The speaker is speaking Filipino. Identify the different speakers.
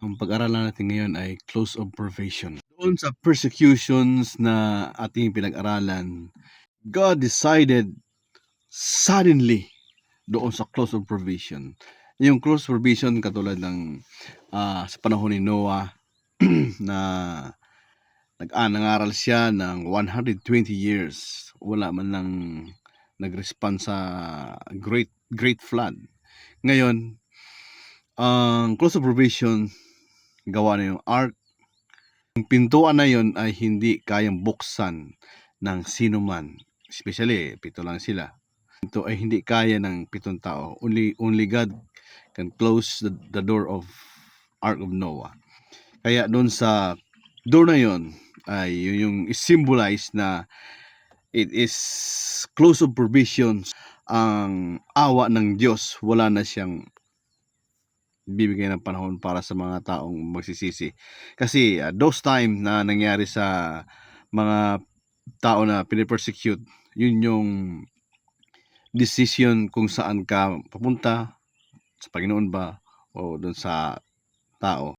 Speaker 1: Ang pag-aralan natin ngayon ay close observation. Doon sa persecutions na ating pinag-aralan, God decided suddenly doon sa close observation. Yung close observation katulad ng sa panahon ni Noah na nangaral siya ng 120 years. Wala man lang nag-respond sa great flood. Ngayon, ang close observation gawa na yung ark. Yung pintuan na yon ay hindi kayang buksan ng sino man. Especially, 7 lang sila. Ito ay hindi kaya ng 7 tao. Only God can close the door of Ark of Noah. Kaya doon sa door na yon ay yung symbolize na it is close of provisions. Ang awa ng Diyos, wala na siyang bibigay ng panahon para sa mga taong magsisisi. Kasi those time na nangyari sa mga tao na pinipersecute, yun yung decision kung saan ka papunta, sa Panginoon ba o doon sa tao.